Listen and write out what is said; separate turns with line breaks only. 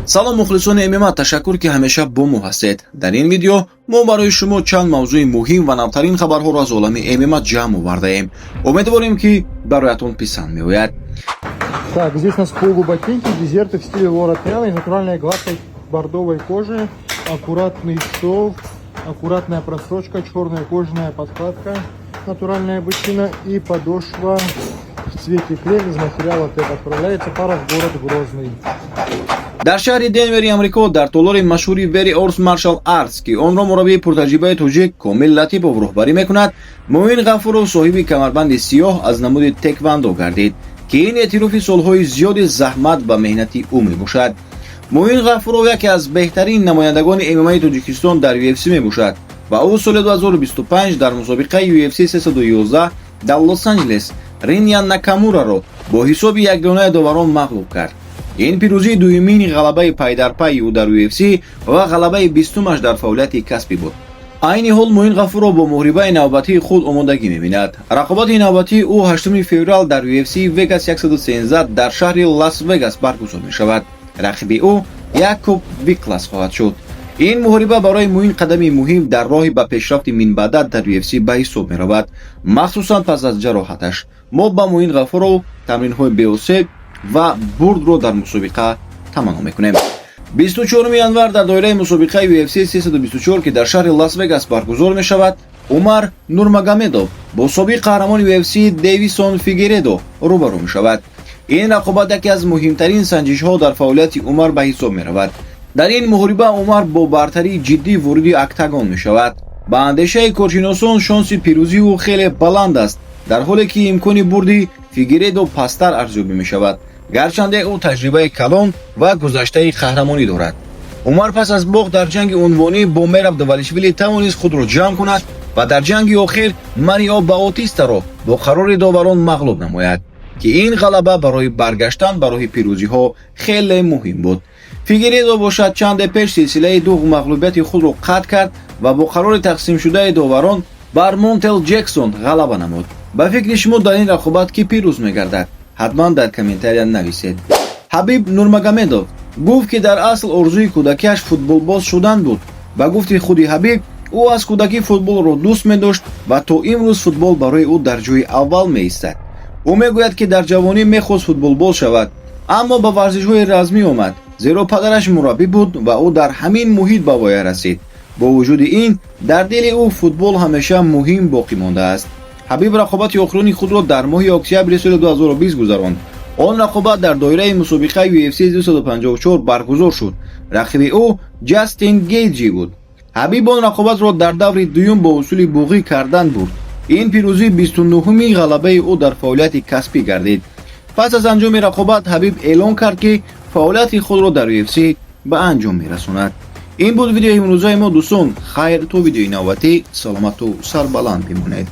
салом мухлисони ММА, ташаккур ки ҳамеша бо мо ҳастед. дар ин видео мо барои шумо чанд мавзӯи муҳим ва навтарин хабарҳоро аз олами ММА ҷамъ овардаем. Умедворим ки бароятон писанд меояд.
Так, здесь у нас полуботинки, дезерты в стиле Лора Тена из натуральной гладкой бордовой кожи, аккуратный шов, аккуратная просрочка, черная кожаная подкладка, натуральная бычина и подошва в цвете клей из материала ТЭП. Отправляется пара в город Грозный.
дар шаҳри денвери амрико дар толори машҳури Very Horse Martial Arts ки онро мураббии пуртаҷрибаи тоҷик Комил Латипов роҳбарӣ мекунад, Муин Ғафуров соҳиби камарбанди сиёҳ аз намуди теквандо гардид ки ин эътирофи солҳои зиёди заҳмат ва меҳнати ӯ мебошад. Муин Ғафуров яке аз беҳтарин намояндагони ММАи Тоҷикистон дар UFC мебошад ва ӯ соли 2025 дар мусобиқаи UFC 311 дар Лос-Анҷелес Риньян Накамураро бо ҳисоби ягонаи доварон мағлуб кард. ин пирӯзии дуюмини ғалабаи пайдарпайи ӯ дар UFC ва ғалабаи 20-умаш дар фаъолияти касбӣ буд. айни ҳол Муин Ғафуров бо муҳрибаи навбатии худ омодагӣ мебинад. рақобати навбатии ӯ 8 феврал дар UFC Vegas 113 дар шаҳри Лас-Вегас баргузор мешавад. рақиби ӯ Якуб Виклас хоҳад шуд. ин муҳориба барои Муин қадами муҳим дар роҳи ба пешрафти минбаъдат дар UFC ба ҳисоб меравад, махсусан пас аз ҷароҳаташ. мо ба Муин Ғафуров тамринҳои беосеб ва бурдро дар мусобиқа таманно мекунем. 24 январ дар доираи мусобиқаи UFC 324 ки дар шаҳри Лас-Вегас баргузор мешавад, Умар Нурмагомедов бо собиқ қаҳрамони UFC Дэвисон Фигередо рӯбарӯ мешавад. ин рақобат яке аз муҳимтарин санҷишҳо дар фаъолияти Умар ба ҳисоб меравад. дар ин муҳориба Умар бо бартарии ҷиддӣ вориди октагон мешавад. ба андешаи коршиносон шонси пирӯзии ӯ хеле баланд аст, дар ҳоле ки имкони бурди Фигередо пасттар арзёбӣ мешавад, гарчанде ӯ таҷрибаи калон ва гузаштаи қаҳрамонӣ дорад. Умар пас аз бох дар ҷанги унвонӣ бо Мераб Давалишвили тавонист худро ҷамъ кунад ва дар ҷанги охир Марио Баутистаро бо қарори доварон мағлуб намояд, ки ин ғалаба барои баргаштан ба роҳи пирӯзиҳо хеле муҳим буд. Фигередо бошад чанде пеш силсилаи ду мағлубияти худро қатъ кард ва бо қарори тақсимшудаи доварон бар Монтел Ҷексон ғалаба намуд. ба фикри шумо дар ин рақобат ки пирӯз мегардад? ҳатман дар комментария нависед. Ҳабиб Нурмагомедов гуфт ки дар асл орзуи кӯдакиаш футболбоз шудан буд. ба гуфти худи Ҳабиб, ӯ аз кӯдакӣ футболро дӯст медошт ва то имрӯз футбол барои ӯ дар ҷойи аввал меистад. ӯ мегӯяд ки дар ҷавонӣ мехост футболбоз шавад, аммо ба варзишҳои размӣ омад, зеро падараш мураббӣ буд ва ӯ дар ҳамин муҳит ба воя расид. бо вуҷуди ин, дар дили ӯ футбол ҳамеша муҳим боқӣ мондааст. Ҳабиб рақобати охирони худро дар моҳи октябри соли 2020 гузаронд. он рақобат дар доираи мусобиқаи UFC 254 баргузор шуд. рақиби ӯ Ҷастин Гейҷи буд. Ҳабиб он рақобатро дар даври дуюм бо усули буғӣ кардан бурд. ин пирӯзӣ 29-уми ғалабаи ӯ дар фаъолияти касбӣ гардид. пас аз анҷоми рақобат Ҳабиб эълон кард ки фаъолияти худро дар UFC ба анҷом мерасонад. ин буд видеои имрӯзаи мо дӯстон. хайр, то видеои навбатӣ саломату сарбаланд бимонед.